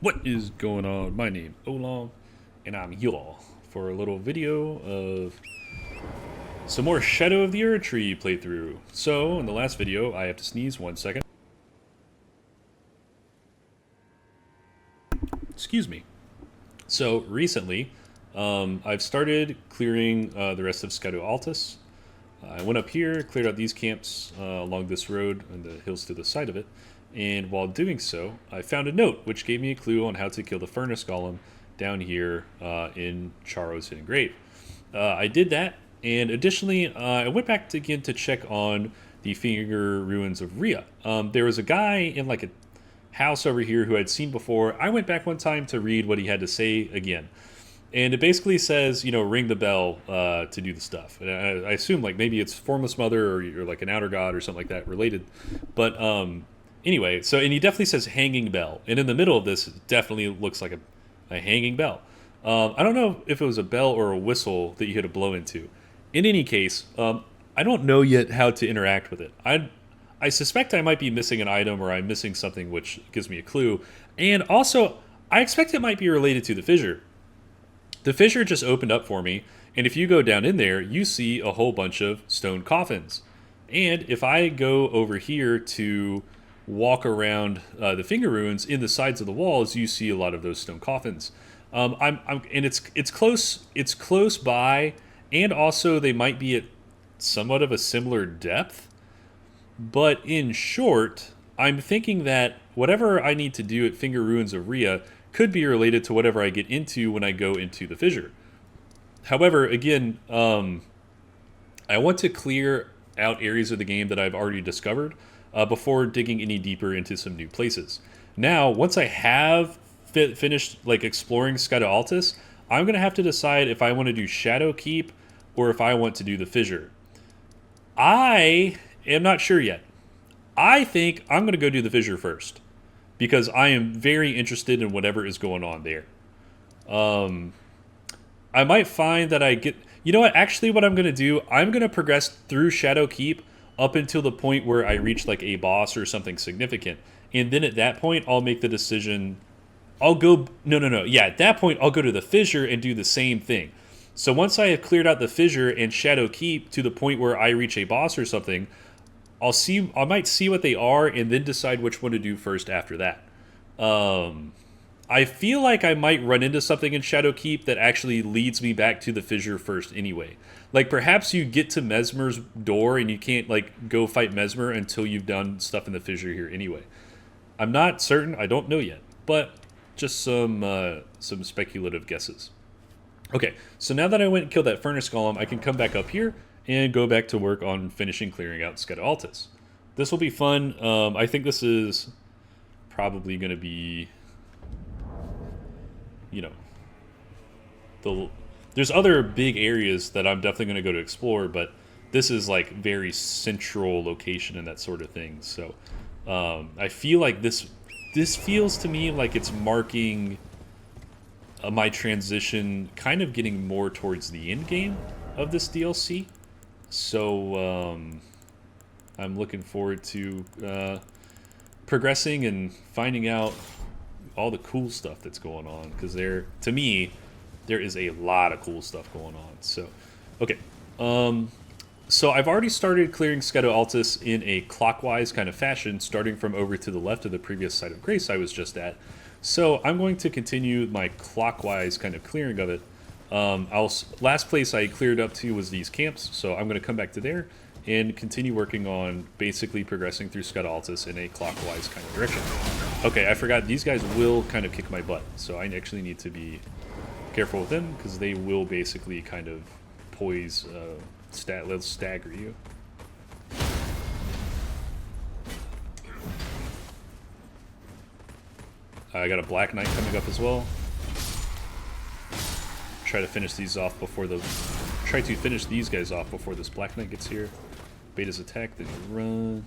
What is going on? My name is Olong, and I'm here for a little video of some more Shadow of the Erdtree playthrough. So, in the last video, I have to sneeze 1 second. Excuse me. So, recently, I've started clearing the rest of Skado Altus. I went up here, cleared out these camps along this road and the hills to the side of it, and while doing so, I found a note which gave me a clue on how to kill the furnace golem down here in Charo's hidden grave. I did that, and additionally, I went back again to check on the finger ruins of Rhea. There was a guy in like a house over here who I'd seen before. I went back one time to read what he had to say again. And it basically says, you know, ring the bell to do the stuff. And I assume like maybe it's Formless Mother or you're like an outer god or something like that related. But anyway, so and he definitely says hanging bell. And in the middle of this, it definitely looks like a hanging bell. I don't know if it was a bell or a whistle that you had to blow into. In any case, I don't know yet how to interact with it. I suspect I might be missing an item or I'm missing something which gives me a clue. And also, I expect it might be related to the fissure. The fissure just opened up for me, and if you go down in there, you see a whole bunch of stone coffins. And if I go over here to walk around the finger ruins in the sides of the walls, you see a lot of those stone coffins. And it's close by, and also they might be at somewhat of a similar depth. But in short, I'm thinking that whatever I need to do at Finger Ruins of Rhea could be related to whatever I get into when I go into the fissure. However, again, I want to clear out areas of the game that I've already discovered before digging any deeper into some new places. Now, once I have finished like exploring Skado Altus, I'm going to have to decide if I want to do Shadow Keep or if I want to do the fissure. I am not sure yet. I think I'm going to go do the fissure first, because I am very interested in whatever is going on there. I might find that I get... You know what? Actually, what I'm going to do, I'm going to progress through Shadow Keep up until the point where I reach like a boss or something significant. And then at that point, I'll make the decision... I'll go... No. Yeah, at that point, I'll go to the fissure and do the same thing. So once I have cleared out the fissure and Shadow Keep to the point where I reach a boss or something, I might see what they are and then decide which one to do first after that. I feel like I might run into something in Shadow Keep that actually leads me back to the fissure first anyway. Like perhaps you get to Mesmer's door and you can't like go fight Mesmer until you've done stuff in the fissure here anyway. I'm not certain, I don't know yet, but just some speculative guesses. Okay, so now that I went and killed that furnace golem, I can come back up here and go back to work on finishing clearing out Skado Altus. This will be fun. I think this is probably going to be, you know, there's other big areas that I'm definitely going to go to explore, but this is like very central location and that sort of thing. So I feel like this feels to me like it's marking my transition, kind of getting more towards the end game of this DLC. So I'm looking forward to progressing and finding out all the cool stuff that's going on, because to me there is a lot of cool stuff going on. So okay, so I've already started clearing Skado Altus in a clockwise kind of fashion, starting from over to the left of the previous site of grace I was just at. So I'm going to continue my clockwise kind of clearing of it. Last place I cleared up to was these camps, so I'm going to come back to there and continue working on basically progressing through Skado Altus in a clockwise kind of direction. Okay, I forgot, these guys will kind of kick my butt, so I actually need to be careful with them, because they will basically kind of poise, they'll stagger you. I got a Black Knight coming up as well. Try to finish these guys off before this Black Knight gets here. Bait his attack, then you run.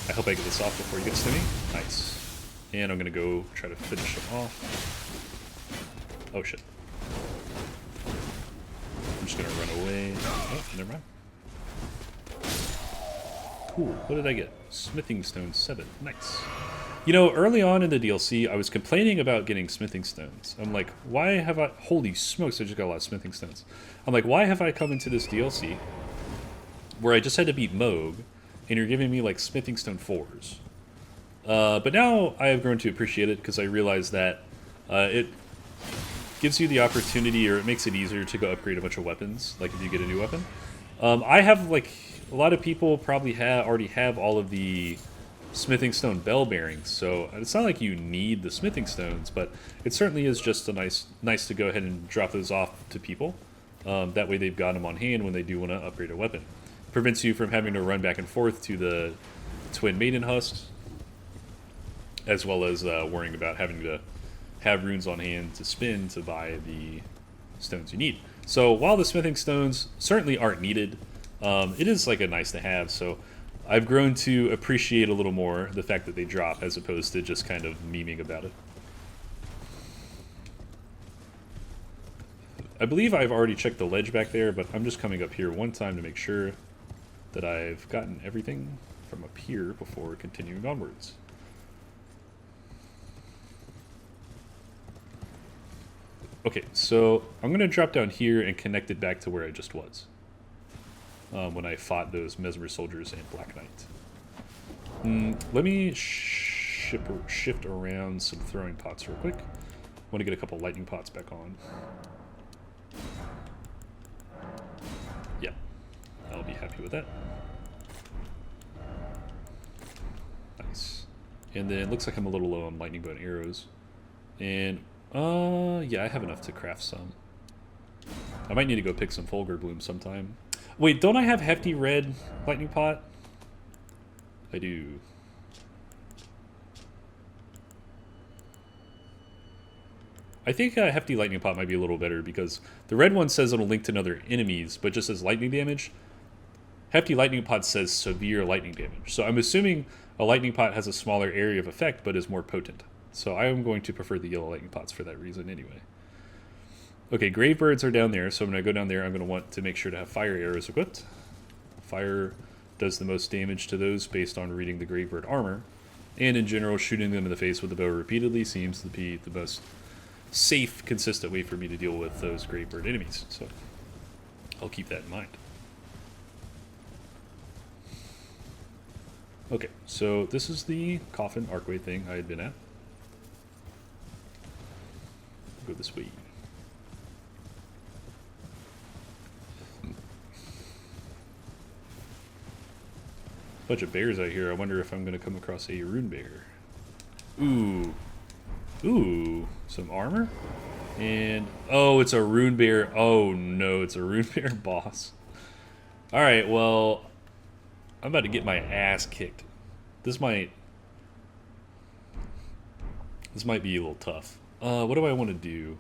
I hope I get this off before he gets to me. Nice. And I'm gonna go try to finish him off. Oh shit. I'm just gonna run away. Oh, never mind. Cool. What did I get? Smithing Stone 7. Nice. You know, early on in the DLC, I was complaining about getting smithing stones. I'm like, why have I... Holy smokes, I just got a lot of smithing stones. I'm like, why have I come into this DLC where I just had to beat Moog, and you're giving me, like, smithing stone 4s? But now I have grown to appreciate it because I realize that it gives you the opportunity, or it makes it easier to go upgrade a bunch of weapons, like if you get a new weapon. I have, like, a lot of people probably already have all of the smithing stone bell bearings, so it's not like you need the smithing stones, but it certainly is just a nice to go ahead and drop those off to people. That way they've got them on hand when they do want to upgrade a weapon. Prevents you from having to run back and forth to the twin maiden husks, as well as worrying about having to have runes on hand to spin to buy the stones you need. So while the smithing stones certainly aren't needed, it is like a nice to have, so I've grown to appreciate a little more the fact that they drop as opposed to just kind of memeing about it. I believe I've already checked the ledge back there, but I'm just coming up here one time to make sure that I've gotten everything from up here before continuing onwards. Okay, so I'm going to drop down here and connect it back to where I just was. When I fought those Mesmer soldiers and Black Knight. Let me shift around some throwing pots real quick. I want to get a couple lightning pots back on. Yeah, I'll be happy with that. Nice. And then it looks like I'm a little low on lightning bow and arrows. And, yeah, I have enough to craft some. I might need to go pick some Fulgur Bloom sometime. Wait, don't I have Hefty Red Lightning Pot? I do. I think Hefty Lightning Pot might be a little better because the red one says it'll link to other enemies, but just says lightning damage. Hefty Lightning Pot says severe lightning damage. So I'm assuming a Lightning Pot has a smaller area of effect, but is more potent. So I am going to prefer the yellow Lightning Pots for that reason anyway. Okay, Grave Birds are down there, so when I go down there, I'm going to want to make sure to have fire arrows equipped. Fire does the most damage to those based on reading the Grave Bird armor. And in general, shooting them in the face with the bow repeatedly seems to be the most safe, consistent way for me to deal with those Grave Bird enemies. So I'll keep that in mind. Okay, so this is the coffin archway thing I had been at. Go this way. Bunch of bears out here. I wonder if I'm going to come across a rune bear. Ooh. Ooh. Some armor? And, oh, it's a rune bear. Oh, no, it's a rune bear boss. Alright, well, I'm about to get my ass kicked. This might be a little tough. What do I want to do?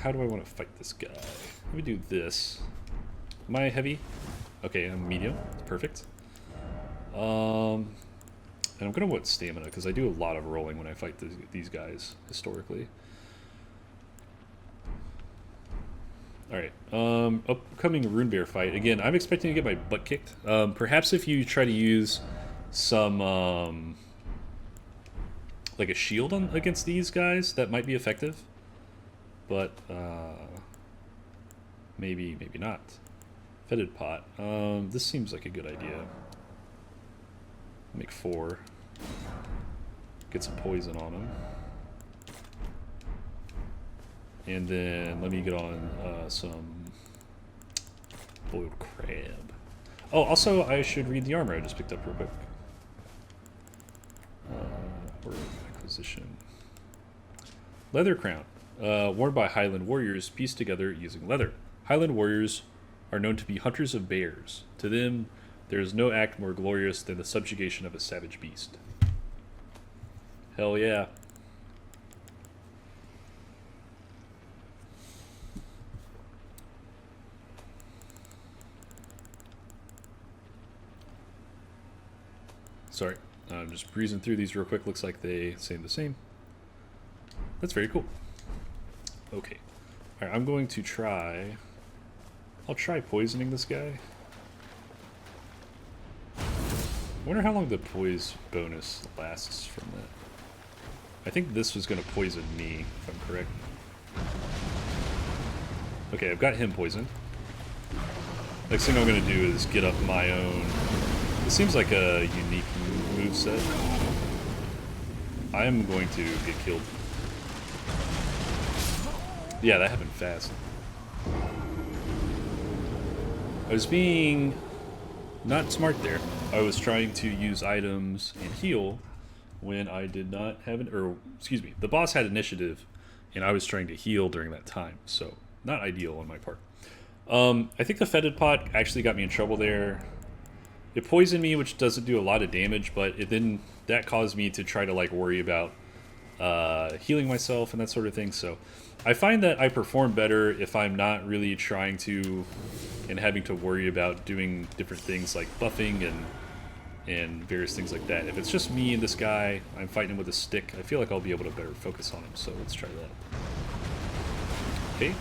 How do I want to fight this guy? Let me do this. Am I heavy? Okay, I'm medium. Perfect. And I'm gonna want stamina because I do a lot of rolling when I fight these guys historically. Alright, upcoming rune bear fight. Again, I'm expecting to get my butt kicked. Perhaps if you try to use some like a shield against these guys, that might be effective. But maybe not. Fetid pot. This seems like a good idea. Make 4. Get some poison on them. And then let me get on some boiled crab. Oh, also I should read the armor I just picked up real quick. Or acquisition. Leather crown. Worn by Highland warriors pieced together using leather. Highland warriors are known to be hunters of bears. To them, there is no act more glorious than the subjugation of a savage beast. Hell yeah. Sorry, I'm just breezing through these real quick. Looks like they say the same. That's very cool. Okay. Alright, I'm going to try... I'll try poisoning this guy. I wonder how long the poise bonus lasts from that. I think this was going to poison me, if I'm correct. Okay, I've got him poisoned. Next thing I'm going to do is get up my own. It seems like a unique moveset. I am going to get killed. Yeah, that happened fast. I was being not smart there. I was trying to use items and heal when I did not have excuse me, the boss had initiative and I was trying to heal during that time, so not ideal on my part. I think the fetid pot actually got me in trouble there. It poisoned me, which doesn't do a lot of damage, but that caused me to try to like worry about healing myself and that sort of thing. So I find that I perform better if I'm not really trying to and having to worry about doing different things like buffing and various things like that. If it's just me and this guy, I'm fighting him with a stick, I feel like I'll be able to better focus on him, so let's try that. Okay.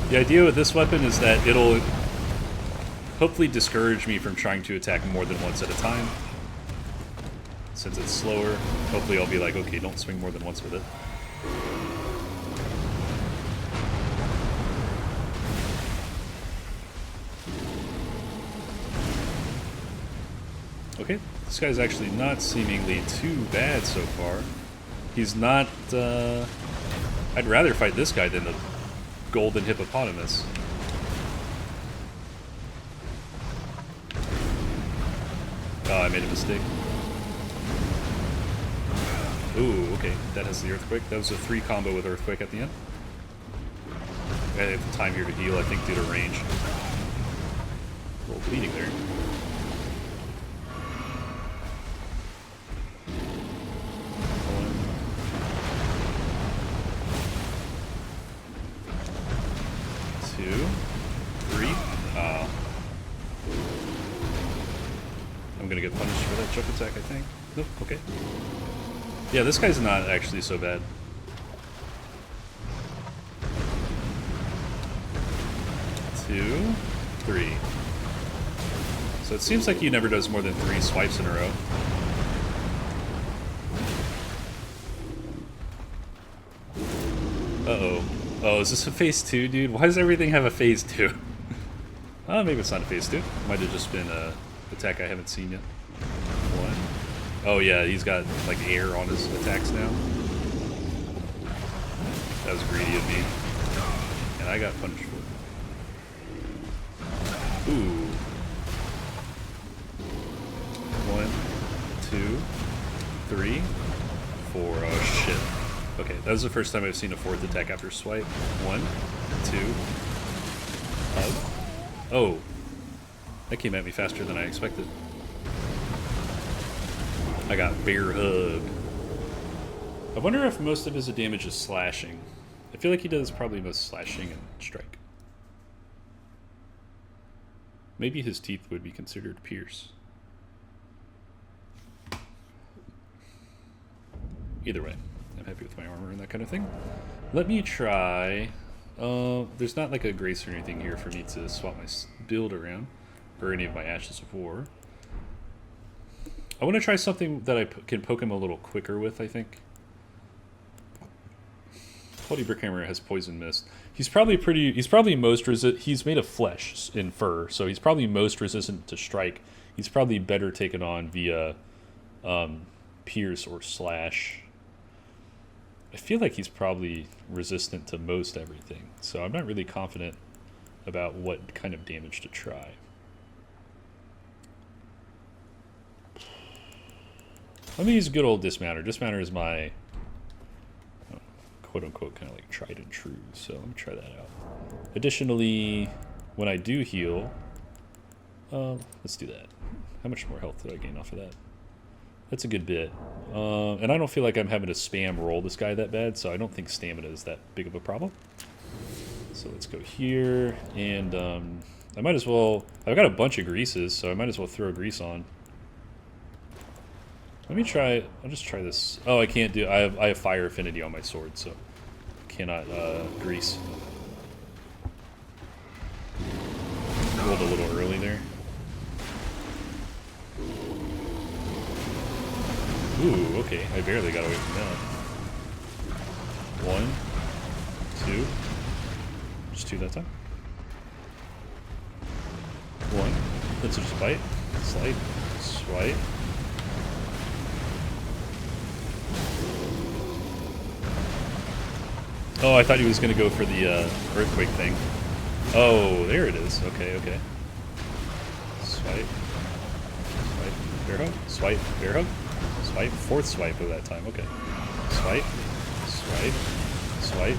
The idea with this weapon is that it'll hopefully discourage me from trying to attack more than once at a time. Since it's slower, hopefully I'll be like, okay, don't swing more than once with it. Okay, this guy's actually not seemingly too bad so far. He's not, I'd rather fight this guy than the golden hippopotamus. Oh, I made a mistake. Ooh, okay, that has the earthquake. That was a 3 combo with earthquake at the end. I have the time here to heal, I think, due to range. A little bleeding there. I'm gonna get punished for that jump attack, I think. Nope, okay. Yeah, this guy's not actually so bad. Two, three. So it seems like he never does more than 3 swipes in a row. Uh-oh. Oh, is this a phase 2, dude? Why does everything have a phase 2? Oh, maybe it's not a phase 2. Might have just been a attack I haven't seen yet. 1. Oh yeah, he's got like air on his attacks now. That was greedy of me. And I got punished for it. Ooh. 1, 2, 3, 4. Oh shit. Okay, that was the first time I've seen a 4th attack after swipe. 1, 2. Hug. Oh. That came at me faster than I expected. I got bear hug. I wonder if most of his damage is slashing. I feel like he does probably most slashing and strike. Maybe his teeth would be considered pierce. Either way, I'm happy with my armor and that kind of thing. Let me try... there's not like a grace or anything here for me to swap my build around. Or any of my Ashes of War. I want to try something that I can poke him a little quicker with, I think. Bloody Brickhammer has Poison Mist. He's probably most resistant. He's made of flesh and fur, so he's probably most resistant to strike. He's probably better taken on via pierce or slash. I feel like he's probably resistant to most everything, so I'm not really confident about what kind of damage to try. Let me use a good old dismounter. Dismounter is my quote-unquote kind of like tried and true, so let me try that out. Additionally, when I do heal, let's do that. How much more health did I gain off of that? That's a good bit. And I don't feel like I'm having to spam roll this guy that bad, so I don't think stamina is that big of a problem. So let's go here, and I might as well... I've got a bunch of greases, so I might as well throw grease on. Let me try. I'll just try this. Oh, I can't do. I have fire affinity on my sword, so I cannot grease. Rolled a little early there. Ooh, okay. I barely got away from that. 1, 2. Just 2 that time. 1. Let's just bite. Slide. Swipe. Oh, I thought he was going to go for the earthquake thing. Oh, there it is. Okay, okay. Swipe. Swipe. Bear hug. Swipe. Bear hug. Swipe. 4th swipe of that time. Okay. Swipe. Swipe. Swipe.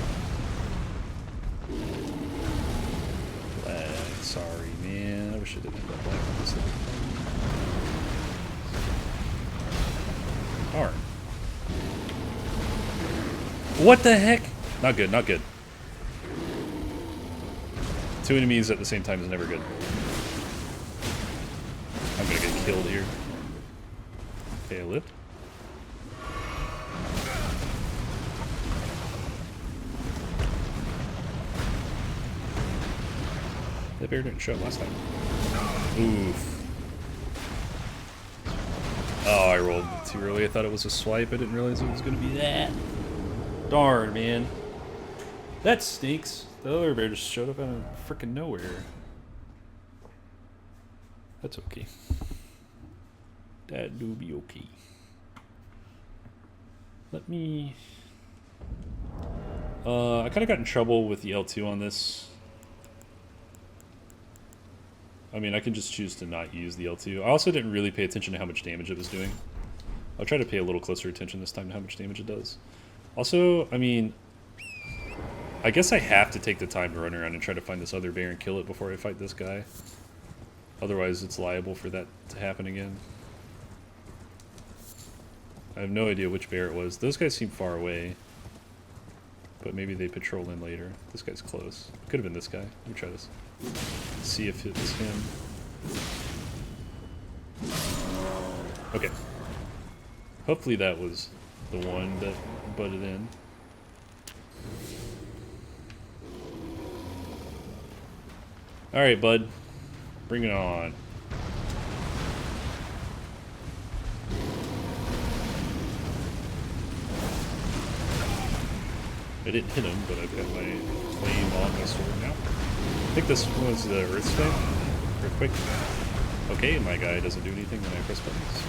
Sorry, man. I wish I didn't have that black on this thing. Darn. What the heck? Not good, not good. 2 enemies at the same time is never good. I'm gonna get killed here. Okay, I lived. That bear didn't show up last time. Oof. Oh, I rolled too early. I thought it was a swipe. I didn't realize it was gonna be that. Darn, man. That stinks. The other bear just showed up out of freaking nowhere. That's okay. That do be okay. Let me... I kind of got in trouble with the L2 on this. I mean, I can just choose to not use the L2. I also didn't really pay attention to how much damage it was doing. I'll try to pay a little closer attention this time to how much damage it does. Also, I mean, I guess I have to take the time to run around and try to find this other bear and kill it before I fight this guy. Otherwise, it's liable for that to happen again. I have no idea which bear it was. Those guys seem far away. But maybe they patrol in later. This guy's close. Could have been this guy. Let me try this. See if it was him. Okay. Hopefully that was the one that butted in. Alright, bud. Bring it on. I didn't hit him, but I've got my flame on my sword now. I think this was the Earth Stone. Earthquake. Okay, my guy doesn't do anything when I press buttons.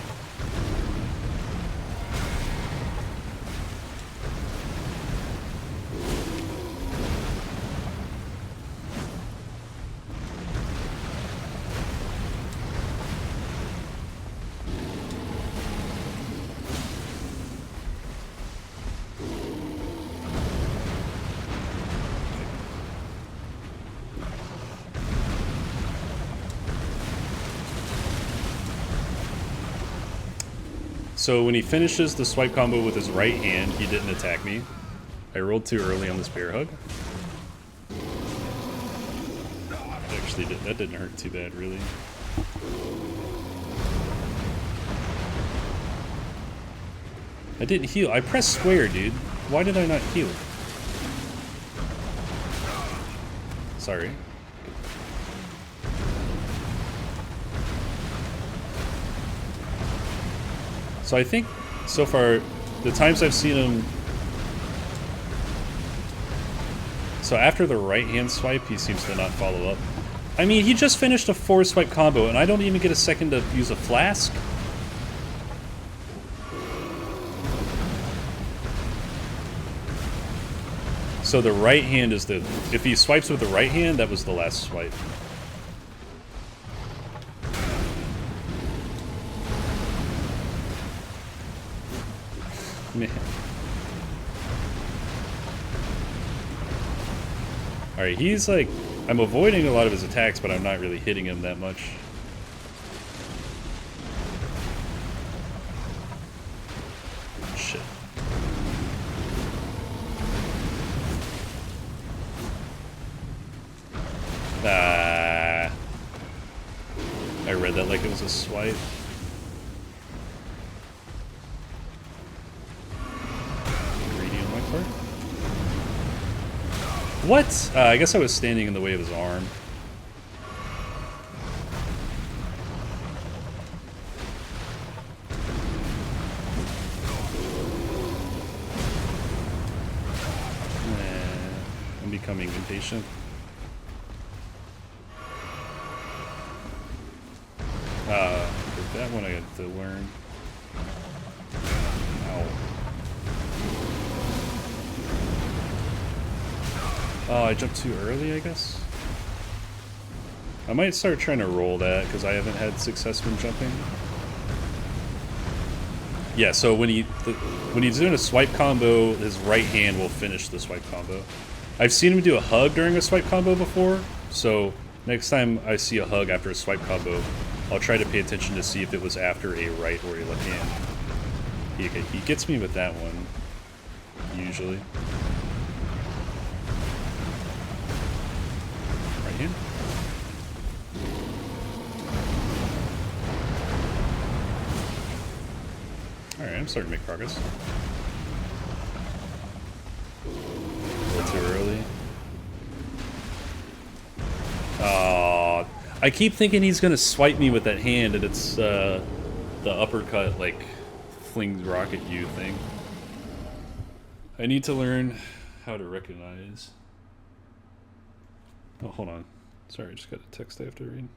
So when he finishes the swipe combo with his right hand, he didn't attack me. I rolled too early on this bear hug. Actually, that didn't hurt too bad, really. I didn't heal. I pressed square, dude. Why did I not heal? Sorry. So I think, so far, the times I've seen him... So after the right-hand swipe, he seems to not follow up. I mean, he just finished a 4-swipe combo, and I don't even get a second to use a flask? So the right hand is the... If he swipes with the right hand, that was the last swipe. Man. Alright, he's like... I'm avoiding a lot of his attacks, but I'm not really hitting him that much. Shit. Ah. I read that like it was a swipe. What? I guess I was standing in the way of his arm. I'm becoming impatient. That one I had to learn. Ow. Oh, I jumped too early, I guess? I might start trying to roll that, because I haven't had success when jumping. Yeah, so when he's doing a swipe combo, his right hand will finish the swipe combo. I've seen him do a hug during a swipe combo before, so next time I see a hug after a swipe combo, I'll try to pay attention to see if it was after a right or a left hand. He gets me with that one, usually. Right hand. Alright, I'm starting to make progress. A little too early. I keep thinking he's gonna swipe me with that hand, and it's the uppercut, like, flings rocket you thing. I need to learn how to recognize. Oh, hold on. Sorry, I just got a text I have to read.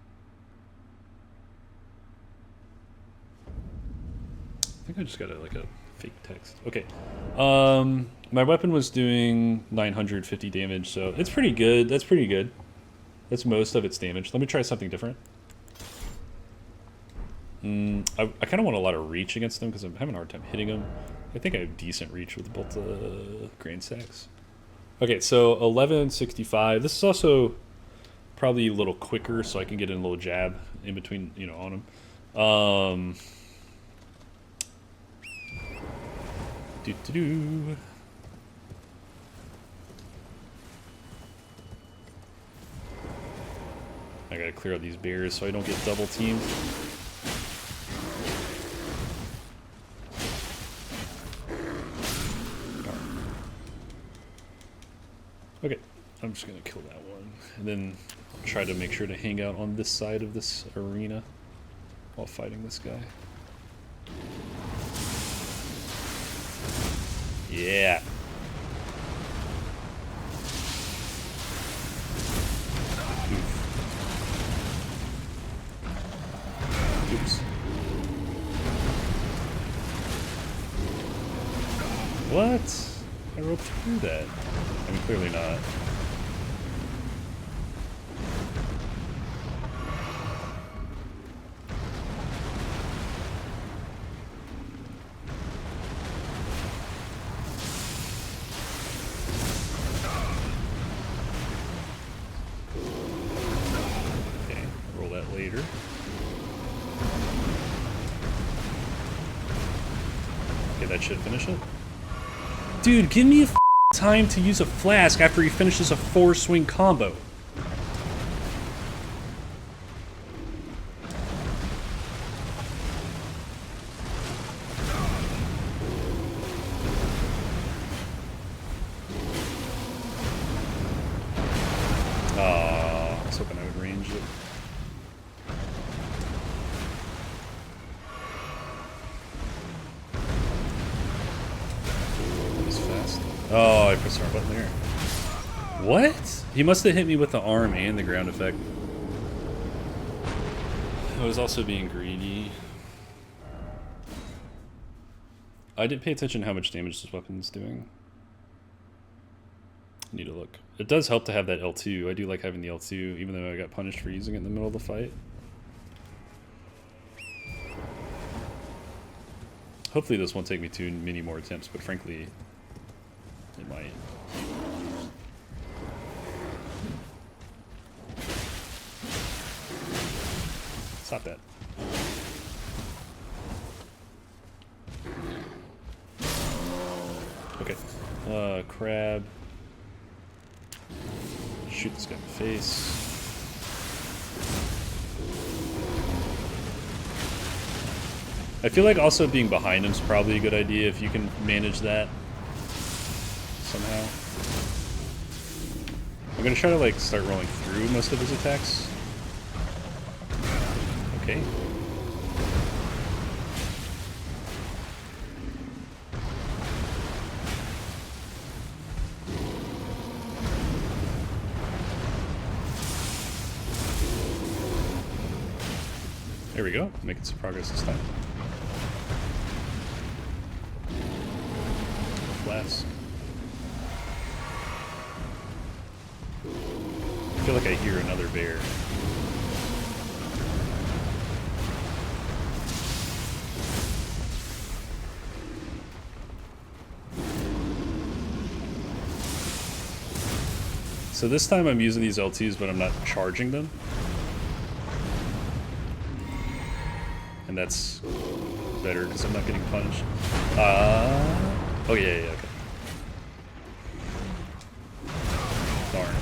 I think I just got like a fake text. Okay. My weapon was doing 950 damage, so it's pretty good. That's pretty good. That's most of its damage. Let me try something different. I kind of want a lot of reach against them because I'm having a hard time hitting them. I think I have decent reach with both grain sacks. Okay, so 1165. This is also probably a little quicker, so I can get in a little jab in between, you know, on them. Do-do-do. I gotta clear out these bears so I don't get double teamed. Okay, I'm just gonna kill that one. And then try to make sure to hang out on this side of this arena while fighting this guy. Yeah. Oops. What? I rolled through that. I mean, clearly not. Okay, roll that later. Okay, that should finish it. Dude, give me a time to use a flask after he finishes a 4-swing combo. I was hoping I would range it. Oh, I pressed the wrong button there. What? He must have hit me with the arm and the ground effect. I was also being greedy. I didn't pay attention to how much damage this weapon is doing. I need to look. It does help to have that L2. I do like having the L2, even though I got punished for using it in the middle of the fight. Hopefully this won't take me too many more attempts, but frankly, it might. Stop that. Okay. Crab. Shoot this guy in the face. I feel like also being behind him is probably a good idea if you can manage that somehow. I'm gonna try to like start rolling through most of his attacks. Okay. There we go, making some progress this time. Flask. I feel like I hear another bear. So this time I'm using these LTs, but I'm not charging them. And that's better because I'm not getting punished. Oh yeah, okay. Darn.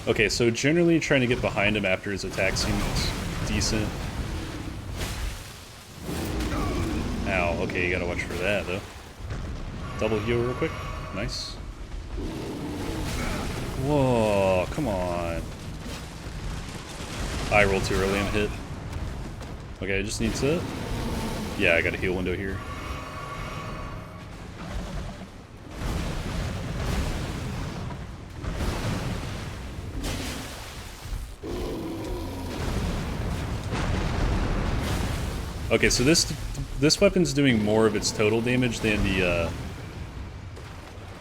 Okay, so generally trying to get behind him after his attack seems decent. Ow, okay, you gotta watch for that, though. Double heal real quick. Nice. Whoa, come on. I rolled too early and hit. Okay, I just need to... Yeah, I got a heal window here. Okay, so this weapon's doing more of its total damage than the,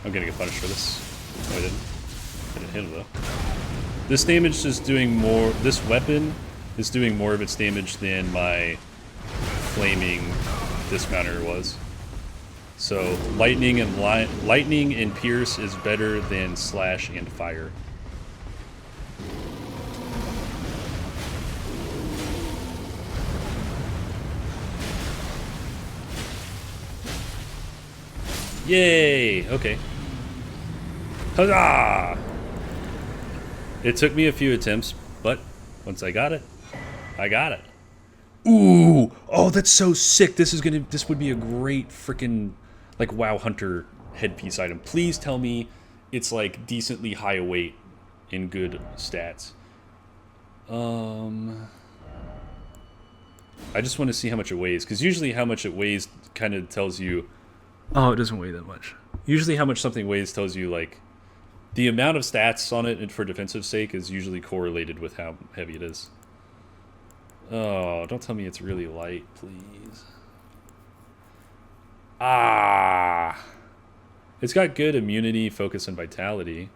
I'm gonna get punished for this. No, I didn't. I didn't hit him, though. This damage is doing more... This weapon is doing more of its damage than my flaming dismounter was. So, lightning and pierce is better than slash and fire. Yay! Okay. Huzzah! It took me a few attempts, but once I got it, I got it. Ooh! Oh, that's so sick! This would be a great freaking like WoW Hunter headpiece item. Please tell me it's like decently high weight and good stats. I just want to see how much it weighs, because usually how much it weighs kind of tells you. Oh, it doesn't weigh that much. Usually how much something weighs tells you, like, the amount of stats on it for defensive sake is usually correlated with how heavy it is. Oh, don't tell me it's really light, please. Ah! It's got good immunity, focus, and vitality.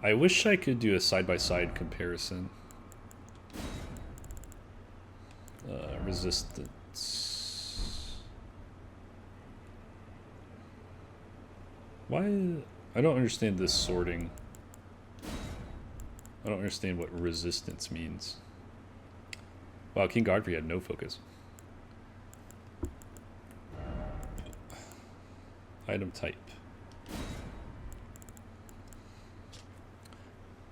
I wish I could do a side-by-side comparison. Resistance. Why? I don't understand this sorting. I don't understand what resistance means. Wow, King Godfrey had no focus. Item type.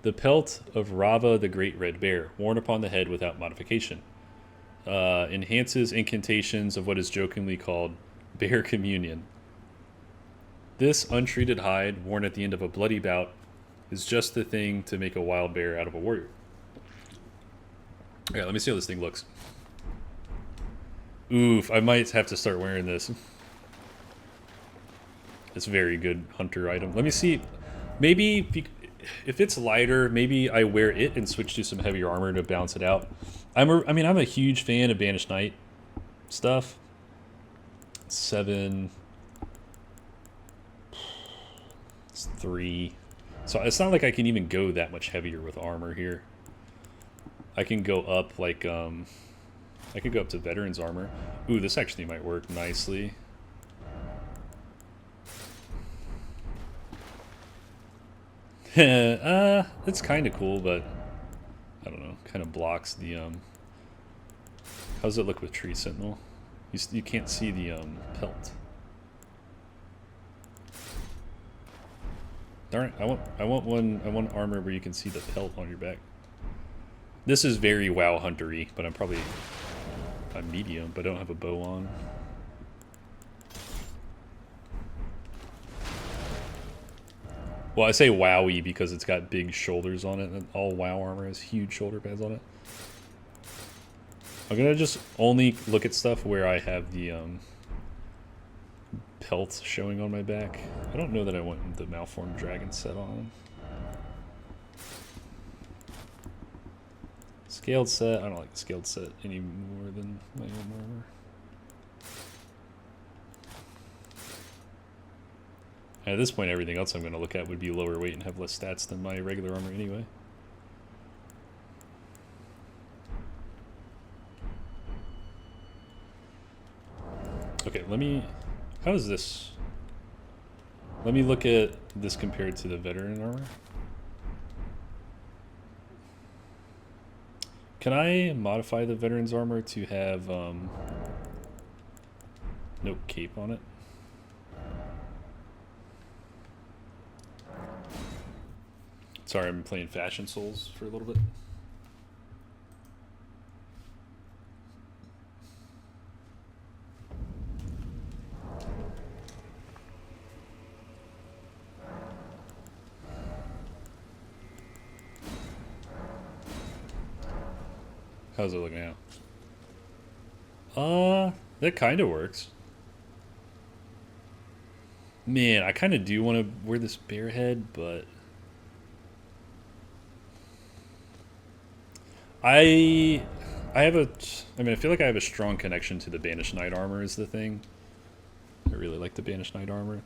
The pelt of Rava the Great Red Bear, worn upon the head without modification. Enhances incantations of what is jokingly called Bear Communion. This untreated hide, worn at the end of a bloody bout, is just the thing to make a wild bear out of a warrior. Okay, let me see how this thing looks. Oof, I might have to start wearing this. It's a very good hunter item. Let me see. Maybe if it's lighter, maybe I wear it and switch to some heavier armor to balance it out. I'm a huge fan of Banished Knight stuff. 7. It's 3. So it's not like I can even go that much heavier with armor here. I can go up like I could go up to veteran's armor. Ooh, this actually might work nicely. It's kind of cool, but I don't know. kind of blocks the how does it look with Tree Sentinel? You can't see the pelt. Darn it, I want armor where you can see the pelt on your back. This is very WoW huntery, but I'm medium, but I don't have a bow on. Well, I say WoWy because it's got big shoulders on it, and all WoW armor has huge shoulder pads on it. I'm gonna just only look at stuff where I have the pelt showing on my back. I don't know that I want the malformed dragon set on. Scaled set. I don't like the scaled set any more than my own armor. At this point, everything else I'm going to look at would be lower weight and have less stats than my regular armor anyway. Okay, how is this? Let me look at this compared to the veteran armor. Can I modify the veteran's armor to have no cape on it? Sorry, I'm playing Fashion Souls for a little bit. How's it look now? That kind of works. Man, I kind of do want to wear this bear head, but I feel like I have a strong connection to the Banished Knight armor is the thing. I really like the Banished Knight armor.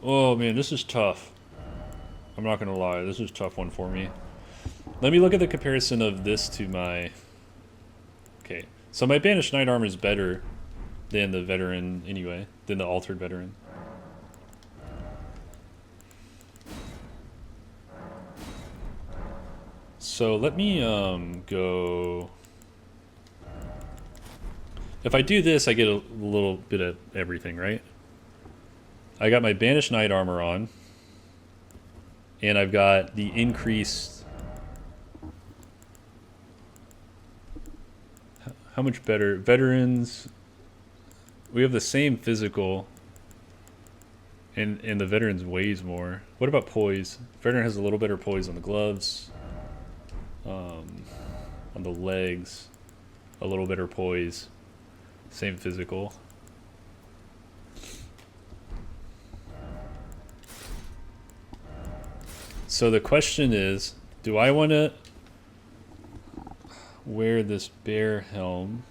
Oh man, this is tough. I'm not gonna lie, this is a tough one for me. Let me look at the comparison of this to my... Okay, so my Banished Knight armor is better than the veteran anyway, than the altered veteran. So let me go... If I do this, I get a little bit of everything, right? I got my Banished Knight armor on, and I've got the increased... How much better? Veterans, we have the same physical, and the veterans weighs more. What about poise? Veteran has a little better poise on the gloves, on the legs, a little better poise, same physical. So the question is, do I want to wear this bear helm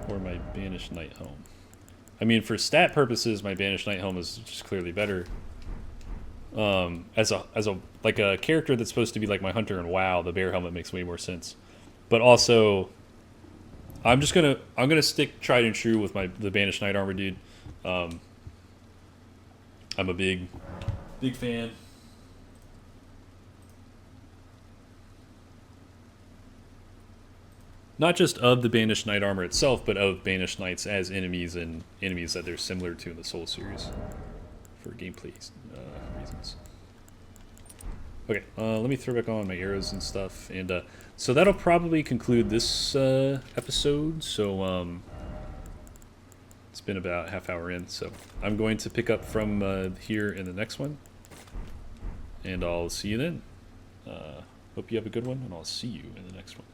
or my Banished Knight helm? I mean, for stat purposes, my Banished Knight helm is just clearly better. As a like a character that's supposed to be like my hunter in WoW, the bear helmet makes way more sense. But also, I'm gonna stick tried and true with the Banished Knight armor, dude. I'm a big fan. Not just of the Banished Knight armor itself, but of Banished Knights as enemies and enemies that they're similar to in the Soul series for gameplay reasons. Okay, let me throw back on my arrows and stuff, and so that'll probably conclude this episode. So it's been about half hour in, so I'm going to pick up from here in the next one, and I'll see you then. Hope you have a good one, and I'll see you in the next one.